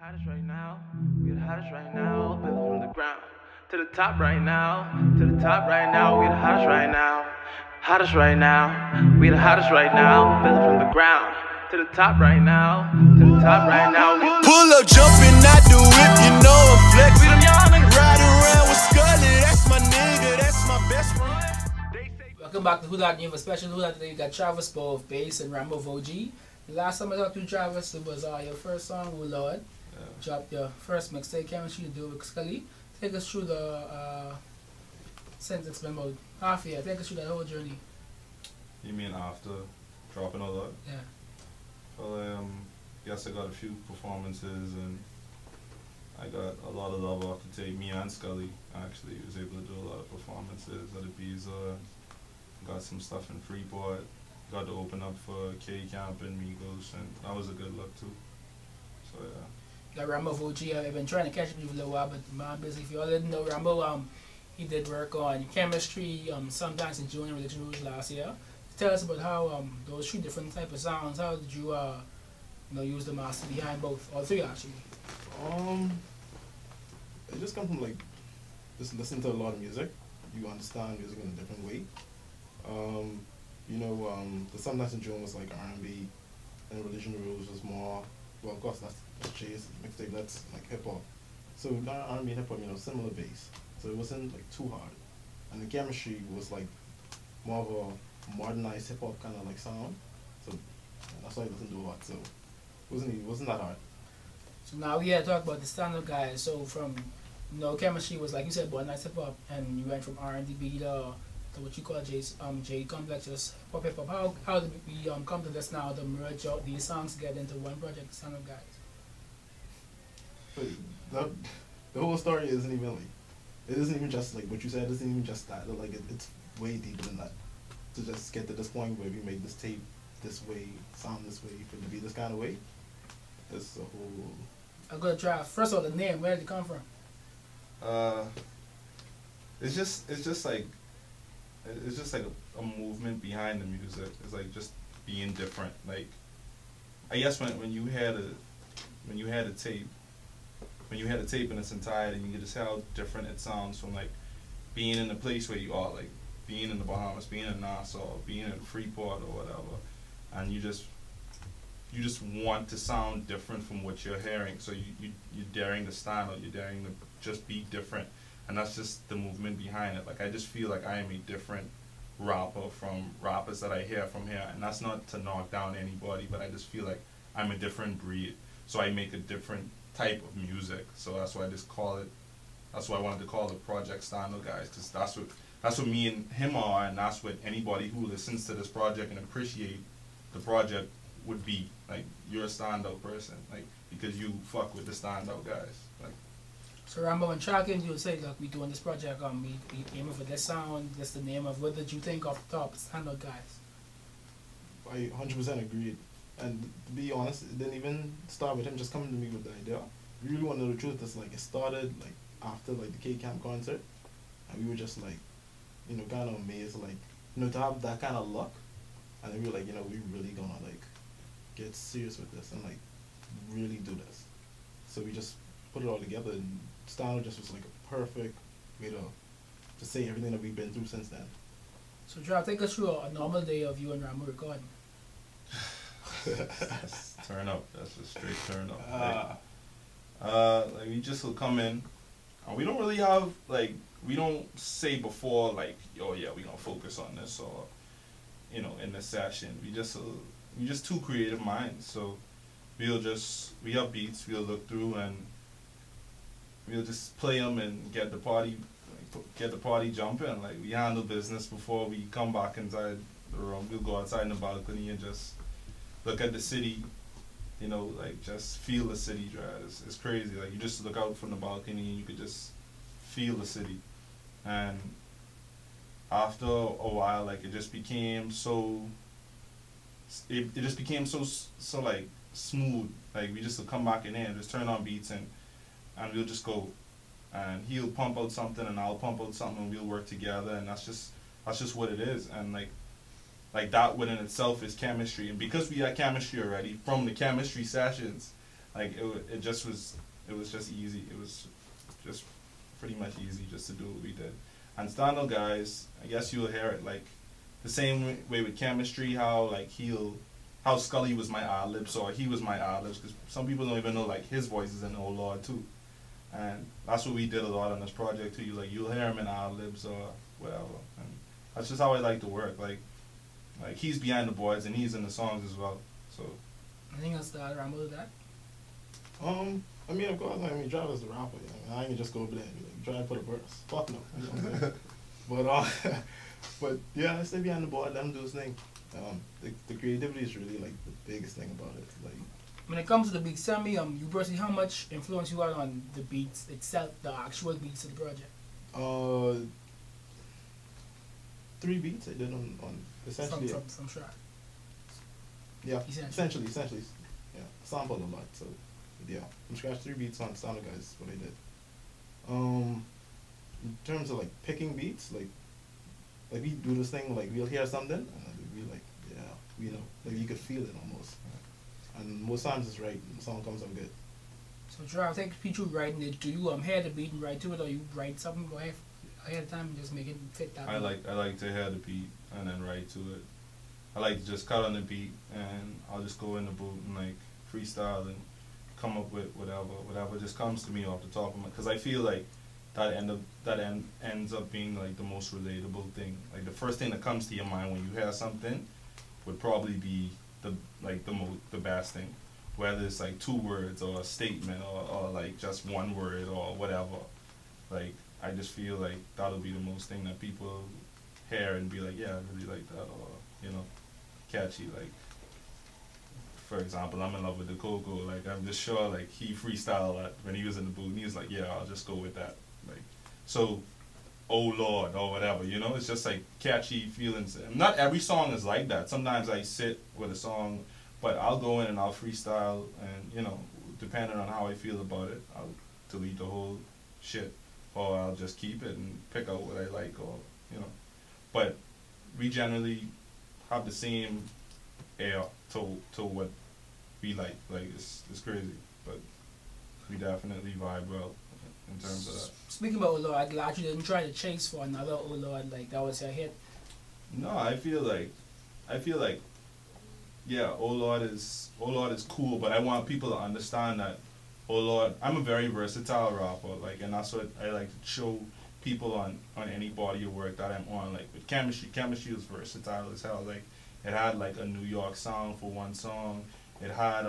hottest right now. We the hottest right now. Build it from the ground to the top right now. To the top right now. We the hottest right now. Hottest right now. We the hottest right now. Build it from the ground to the top right now. To the top right now. Pull up, jumping out the whip, you know I'm flexing. Ride around with Scully, that's my nigga, that's my best friend. Welcome back to Who That Game, a special Who That today. You got Travis RVMBEAUX and RVMBEAUX. The last time I talked to you, Travis, it was your first song, Oh Lord. Dropped your first mixtape, Chemistry, to do with Scully. Take us through the since it's been about half a year. Take us through that whole journey. You mean after dropping all that? Yeah. Well, yes, I got a few performances and I got a lot of love off the tape. Me and Scully actually was able to do a lot of performances at Ibiza. Got some stuff in Freeport. Got to open up for K-Camp and Migos, and that was a good look too. So yeah. Got RVMBEAUX. I've been trying to catch up with you for a little while, but man, busy. If you all didn't know, Rambo, he did work on Chemistry, sometimes in June and Religion Rules last year. Tell us about how those three different type of sounds. How did you use the master behind both, all three actually? It just comes from like just listen to a lot of music. You understand music in a different way. The Sometimes in June was like R&B, and Religion Rules was more. Well, of course that's jazz mixtape. That's like hip hop. So not R&B and hip hop, similar bass. So it wasn't like too hard. And the Chemistry was like more of a modernized hip hop kind of like sound. So that's why I listened to a lot. So it wasn't that hard. So now we had to talk about the stand-up guys. So from Chemistry was like you said, modernized hip hop, and you went from R&B to what you call J complex, just hip hop. How did we come to this now to merge out these songs together into one project, stand-up guys? But the whole story isn't even like, it isn't even just like what you said. It isn't even just that. Like it's way deeper than that. To just get to this point where we made this tape this way, sound this way, for it to be this kind of way. It's a whole. I'm gonna try. First of all, the name. Where did it come from? It's just like a movement behind the music. It's like just being different. Like I guess when you had a tape in its entirety, you can just see how different it sounds from like being in the place where you are, like being in the Bahamas, being in Nassau, being in Freeport or whatever, and you just want to sound different from what you're hearing. So you're daring to stand out, you're daring to just be different. And that's just the movement behind it. Like I just feel like I am a different rapper from rappers that I hear from here. And that's not to knock down anybody, but I just feel like I'm a different breed. So I make a different type of music. So that's why I wanted to call it Project Stand-Up Guys, because that's what me and him are, and that's what anybody who listens to this project and appreciate the project would be. Like, you're a stand-up person, like, because you fuck with the stand-up guys. Like, so Rambo and Tracking, you would say, look, we doing this project, we aiming for this sound, that's the name of, what did you think off the top, stand-up guys? I 100% agreed. And to be honest, it didn't even start with him just coming to me with the idea. We really want to know the truth. It's like it started like after like the K-Camp concert, and we were just like, kind of amazed, like, to have that kind of luck, and then we were like, we really gonna like get serious with this and like really do this. So we just put it all together, and Stand-Up just was like a perfect way to say everything that we've been through since then. So Trav, take us through a normal day of you and Rambo recording. Turn up. That's a straight turn up. Like we just will come in, and we don't really have we don't say before like, oh yeah, we gonna focus on this, or in the session. We just two creative minds. So we have beats we'll look through, and we'll just play them and get the party jumping. Like we handle business before we come back inside the room. We'll go outside in the balcony and just look at the city, like just feel the city drive. It's crazy. Like you just look out from the balcony and you could just feel the city. And after a while, like it just became so like smooth. Like we just would come back in there and just turn on beats, and we'll just go. And he'll pump out something and I'll pump out something, and we'll work together, and that's just what it is. And like that within itself is chemistry. And because we had chemistry already from the chemistry sessions, Like it was just easy. It was just pretty much easy just to do what we did. And Stand Guys, I guess you'll hear it like the same way with Chemistry, how like how Scully was my ad-libs or he was my ad-libs, because some people don't even know like his voice is in Oh Lord too. And that's what we did a lot on this project too. You'll hear him in ad-libs or whatever. And that's just how I like to work. Like he's behind the boards and he's in the songs as well. So Anything else to add, Rambo, to that? I mean, of course, Trav is the rapper. You know? I can just go over there and be like, try to put a verse. Fuck no. You know what I'm saying? But yeah, I stay behind the board, let him do his thing. The creativity is really like the biggest thing about it. Like, When it comes to the beats, tell me, you personally, how much influence you had on the beats itself, the actual beats of the project? 3 beats I did on essentially. From Shrek. Yeah, Essentially. essentially. Yeah, sampled a lot. So yeah, from scratch 3 beats on Sound Guys is what I did. In terms of like picking beats, like we do this thing, like we'll hear something and we'll be like, yeah, we know, like you could feel it almost. And most times it's right, and the song comes out good. So Trav, take people writing it. Do you hear the beat and write to it, or you write something ahead of time and just make it fit that? I like to hear the beat and then write to it. I like to just cut on the beat and I'll just go in the booth and like freestyle and come up with whatever just comes to me off the top of my. Because I feel like that ends up being like the most relatable thing. Like the first thing that comes to your mind when you hear something would probably be the best thing, whether it's like 2 words or a statement or like just 1 word or whatever. Like I just feel like that'll be the most thing that people hear and be like, yeah, I really like that, or you know, catchy. Like for example, I'm in love with the Coco. Like I'm just sure like he freestyled that when he was in the booth and he was like, yeah, I'll just go with that. Like so, oh Lord or whatever, you know, it's just like catchy feelings. And not every song is like that. Sometimes I sit with a song, but I'll go in and I'll freestyle, and you know, depending on how I feel about it, I'll delete the whole shit, or I'll just keep it and pick out what I like, or you know. But we generally have the same air to what we like. Like it's crazy, but we definitely vibe well in terms of that. Speaking about Oh Lord, I'm glad you didn't try to chase for another Oh Lord, like that was your hit. No, I feel like, yeah, Oh Lord is cool, but I want people to understand that Oh Lord, I'm a very versatile rapper, like, and that's what I like to show people on any body of work that I'm on. Like with Chemistry was versatile as hell. Like it had like a New York sound for one song. It had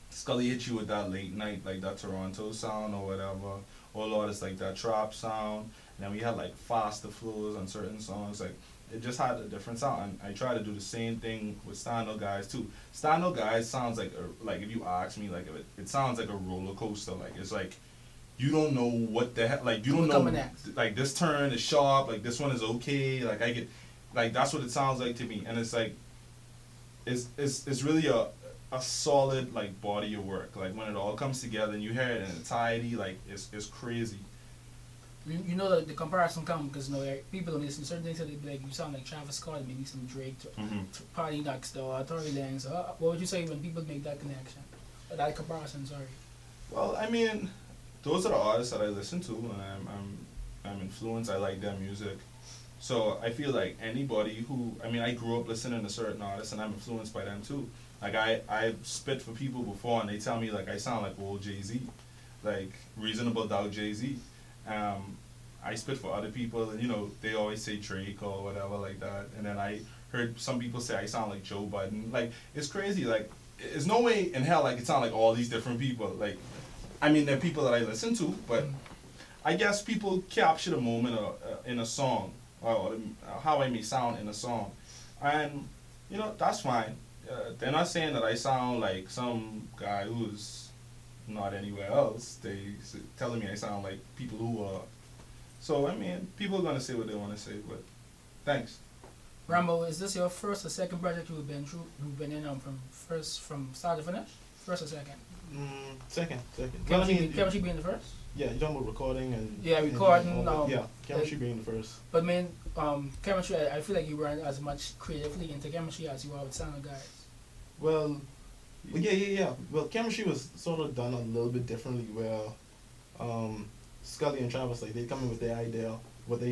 Scully hit you with that late night, like that Toronto sound or whatever. Oh Lord, it's like that trap sound. And then we had like faster flows on certain songs. Like it just had a different sound. And I try to do the same thing with Stand Guys too. Stand Guys sounds like like if you ask me, like it sounds like a roller coaster. Like it's like you don't know what the heck. Like you don't know. Like this turn is sharp. Like this one is okay. Like I get. Like that's what it sounds like to me. And it's like it's really a solid like body of work. Like when it all comes together and you hear it in entirety, like it's crazy. You know the comparison comes because you know people don't listen to certain things that they be like, you sound like Travis Scott, maybe some Drake, Party Next Door, Tory Lanez. What would you say when people make that connection, that comparison? Sorry. Well, I mean, those are the artists that I listen to, and I'm influenced. I like their music. So I feel like anybody who, I mean, I grew up listening to certain artists and I'm influenced by them too. Like I've spit for people before and they tell me like I sound like old Jay-Z, like Reasonable Doubt Jay-Z. I spit for other people and you know, they always say Drake or whatever like that. And then I heard some people say I sound like Joe Budden. Like it's crazy. Like there's no way in hell I could sound like all these different people. Like, I mean, they're people that I listen to, but I guess people capture the moment in a song. Or how I may sound in a song, and you know that's fine. They're not saying that I sound like some guy who's not anywhere else. They telling me I sound like people who are. So I mean, people are gonna say what they want to say, but thanks. Rambo, is this your first or second project you've been through? You've been in from start to finish? First or second? Second. Chemistry being the first? Yeah, you're talking about recording and... Yeah, recording. Yeah, Chemistry being the first. But man, Chemistry, I feel like you weren't as much creatively into Chemistry as you are with Sound Guys. Well, Well, yeah. Well, chemistry was sort of done a little bit differently where Scully and Travis, like, they come in with their idea,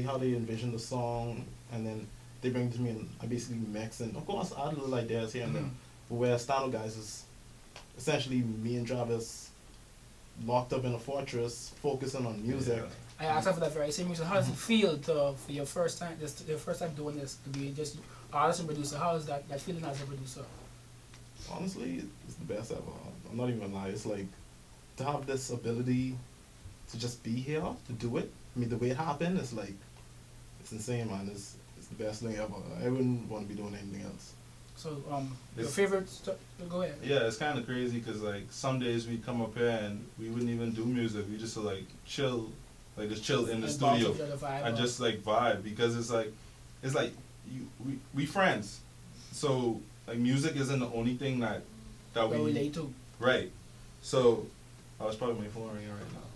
how they envision the song, and then they bring it to me and I basically mix and of course add little ideas here and there. But where Stano Guys is essentially me and Travis locked up in a fortress focusing on music. I asked her for that very same reason. How does it feel for your first time doing this, to be just artist and producer? How is that feeling as a producer? Honestly, it's the best ever. I'm not even gonna lie. It's like to have this ability to just be here to do it. I mean, the way it happened is like it's insane, man. It's the best thing ever. I wouldn't want to be doing anything else. So, your favorite go ahead. Yeah, it's kind of crazy because like some days we come up here and we wouldn't even do music. We just like chill, like just chill in the studio and just like vibe because it's like we friends. So like music isn't the only thing that we relate to. Right. So I was probably my phone ringing right now,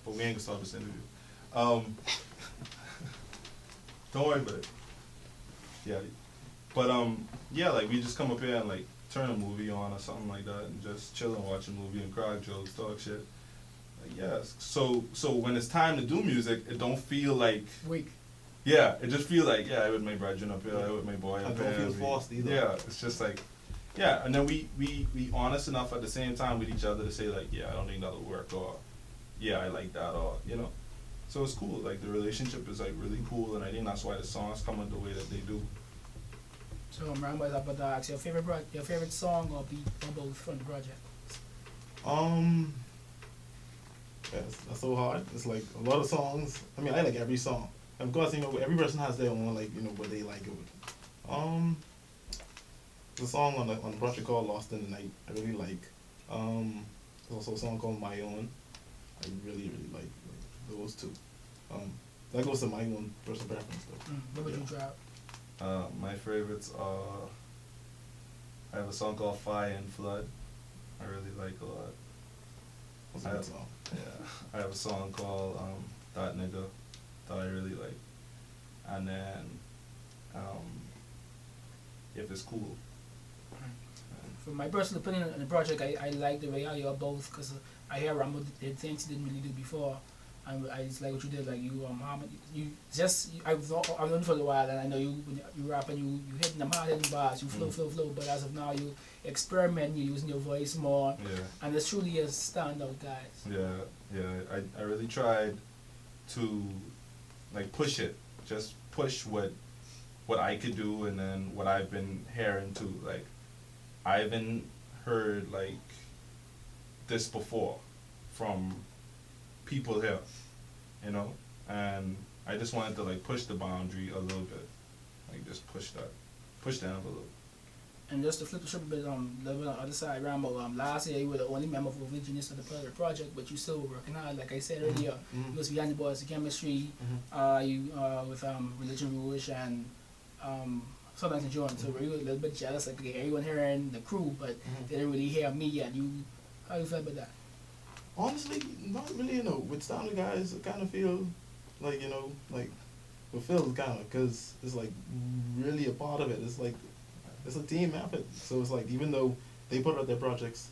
but we ain't gonna stop this interview. Don't worry about it. Yeah. But yeah, like we just come up here and like turn a movie on or something like that and just chill and watch a movie and crack jokes, talk shit. Like, yeah. So when it's time to do music, it don't feel like weak. Yeah, it just feel like I with my brethren up here, I with my boy up here. I don't feel forced either. Yeah, it's just like and then we honest enough at the same time with each other to say like, I don't think that'll work, or I like that, or So it's cool. Like the relationship is like really cool, and I think that's why the songs come out the way that they do. So Rambo is about to ask your favorite song or beat or both from the project. That's so hard. It's like a lot of songs. I mean, I like every song. Of course, every person has their own like what they like it with. The song on the project called "Lost in the Night" I really like. There's also a song called "My Own." I really like those two. That goes to my own personal preference though. What would you drop? My favorites are, I have a song called Fire and Flood. I really like a lot. That's a good song. Yeah. I have a song called That Nigga that I really like. And then If It's Cool. From my personal opinion on the project, I like the way how you're both, because I hear Rambo did things he didn't really do before. I just like what you did, like I've known you for a while, and I know you rap and you hitting them hard hitting bars, you flow, but as of now you experiment, you're using your voice more, and it's truly a standout, guys. I really tried to like push it, just push what I could do, and then what I've been hearing too. Like I haven't heard like this before from people here, and I just wanted to like push the boundary a little bit, like just push the envelope. And just to flip the script a bit, living on the other side, Rambo, last year you were the only member of the genius of the project, but you still were working hard. Like I said earlier, you was behind the boys of chemistry, you with Religion Rouge and Sometimes in Jordan, so we were a little bit jealous, like everyone hearing the crew, but they didn't really hear me yet. How you feel about that? Honestly, not really, with Stanley Guys, I kind of feel like, like, with Phil, kind of, because it's, like, really a part of it. It's, like, it's a team effort. So it's, like, even though they put out their projects,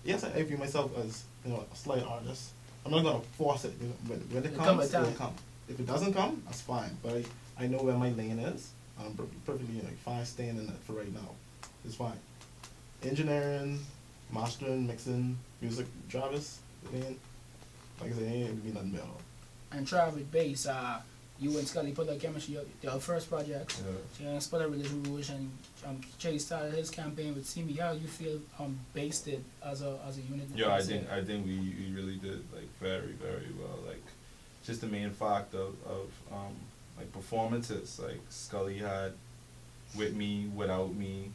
yes, I view myself as, a slight artist. I'm not going to force it. When it comes, it will come. If it doesn't come, that's fine. But I know where my lane is. I'm perfectly, fine staying in it for right now. It's fine. Engineering, mastering, mixing, music, Travis, like I said, ain't be nothing better. And Trav with bass, you and Scully put out chemistry, your first project. You split a Religion Rouge, and Chase started his campaign with TIMMAY. How you feel based it as a unit? Yeah, I think we really did like very, very well. Like just the main fact of like performances, like Scully had with me, without me,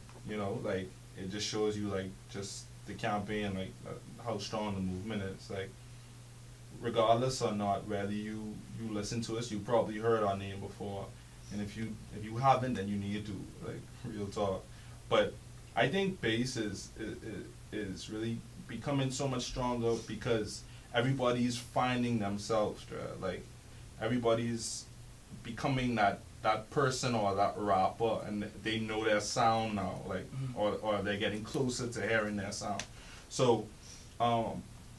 like it just shows you like just the campaign, like how strong the movement is. Like regardless or not whether you listen to us, you probably heard our name before, and if you haven't, then you need to, like, real talk. But I think bass is really becoming so much stronger because everybody's finding themselves, like everybody's becoming that that person or that rapper, and they know their sound now, like, or they're getting closer to hearing their sound. So,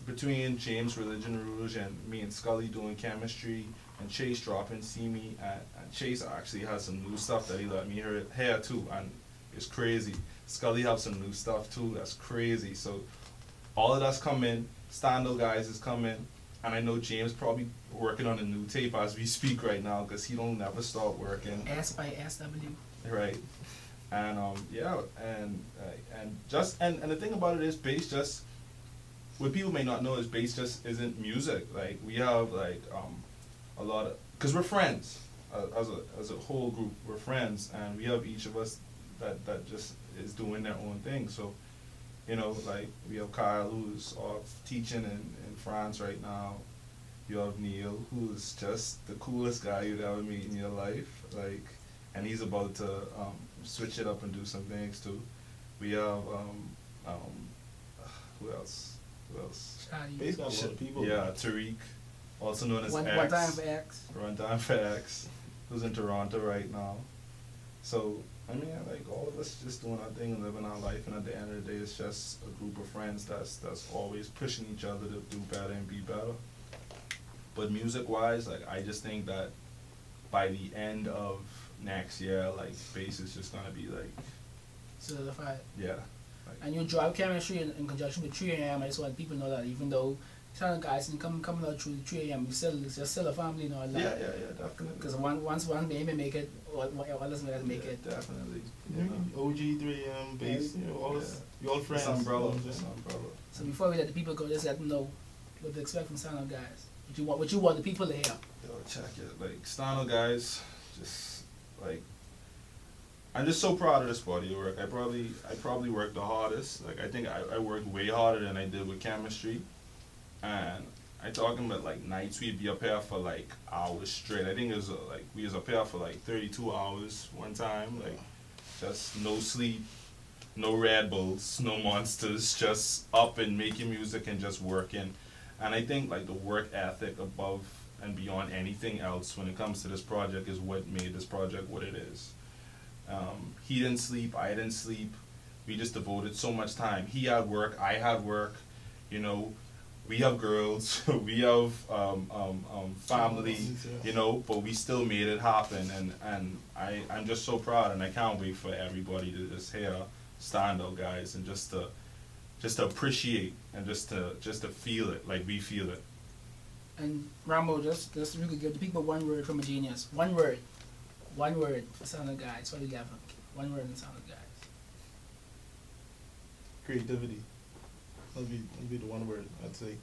between James Religion Rouge and me and Scully doing chemistry, and Chase dropping See Me, and Chase actually has some new stuff that he let me hear too, and it's crazy. Scully have some new stuff too, that's crazy. So, all of that's coming. Stand-Up Guys is coming. And I know James probably working on a new tape as we speak right now, because he don't never stop working. S by SW. Right. And yeah, and the thing about it is, bass just, what people may not know is bass just isn't music. Like, we have like a lot of, because we're friends as a whole group, we're friends, and we have each of us that just is doing their own thing. So, you know, like, we have Kyle, who's off teaching in France right now. You have Neil, who's just the coolest guy you'd ever meet in your life. Like, and he's about to switch it up and do some things too. We have who else? Bass got a lot of people. Yeah, Tariq, also known as One X. time for X. One time for X, who's in Toronto right now. So, I mean, like, all of us just doing our thing and living our life, and at the end of the day, it's just a group of friends that's always pushing each other to do better and be better. But music-wise, like, I just think that by the end of next year, like, bass is just gonna be like solidified. Yeah. And you drive chemistry in conjunction with 3 AM. I just want people to know that even though some guys and coming out through 3 AM, you're still a family and all that. Yeah, definitely. Because once one baby make it, all us guys make it. Definitely. OG 3 AM bass, you know, all this, you all friends. It's umbrella. So before we let the people go, just let them know what to expect from Stand-Up Guys. What you want the people to hear. Yo, check it. Like, Stand-Up Guys, just like, I'm just so proud of this body of work. I probably worked the hardest. Like, I think I worked way harder than I did with chemistry. And I talking about like nights we'd be up here for like hours straight. I think it was like we was up here for like 32 hours one time. Like, just no sleep, no Red Bulls, no Monsters, just up and making music and just working. And I think like the work ethic above and beyond anything else when it comes to this project is what made this project what it is. He didn't sleep, I didn't sleep. We just devoted so much time. He had work, I had work. You know, we have girls, we have family. You know, but we still made it happen. And I'm just so proud, and I can't wait for everybody to just hear Stand-Up Guys and just to appreciate and just to feel it like we feel it. And Rambo, just you could give the people one word from a genius. One word for Stand-Up Guys. What do you have? One word in Stand-Up Guys. Creativity. That'd be the one word I'd say.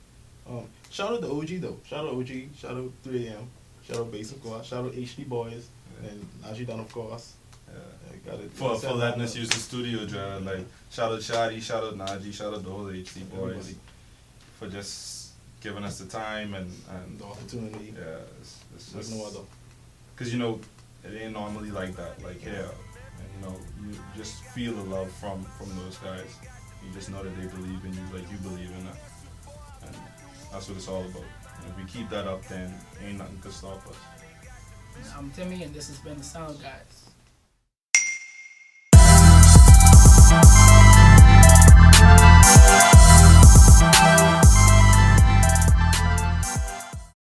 Shout out to OG though. Shout out OG. Shout out 3 AM. Shout out Bass of course. Shout out HD Boys and Najee Dunn of course. Yeah. For letting us use the studio, John. Like, shout out Shadi, shout out Najee, shout out the whole HD Boys. Everybody. For just giving us the time and the opportunity. Yeah, it's just no other. Cause you know it ain't normally like that. Like here, and you know you just feel the love from those guys. You just know that they believe in you like you believe in them, and that's what it's all about. And if we keep that up, then ain't nothing can stop us. I'm Timmy, and this has been the Stand-Up Guys.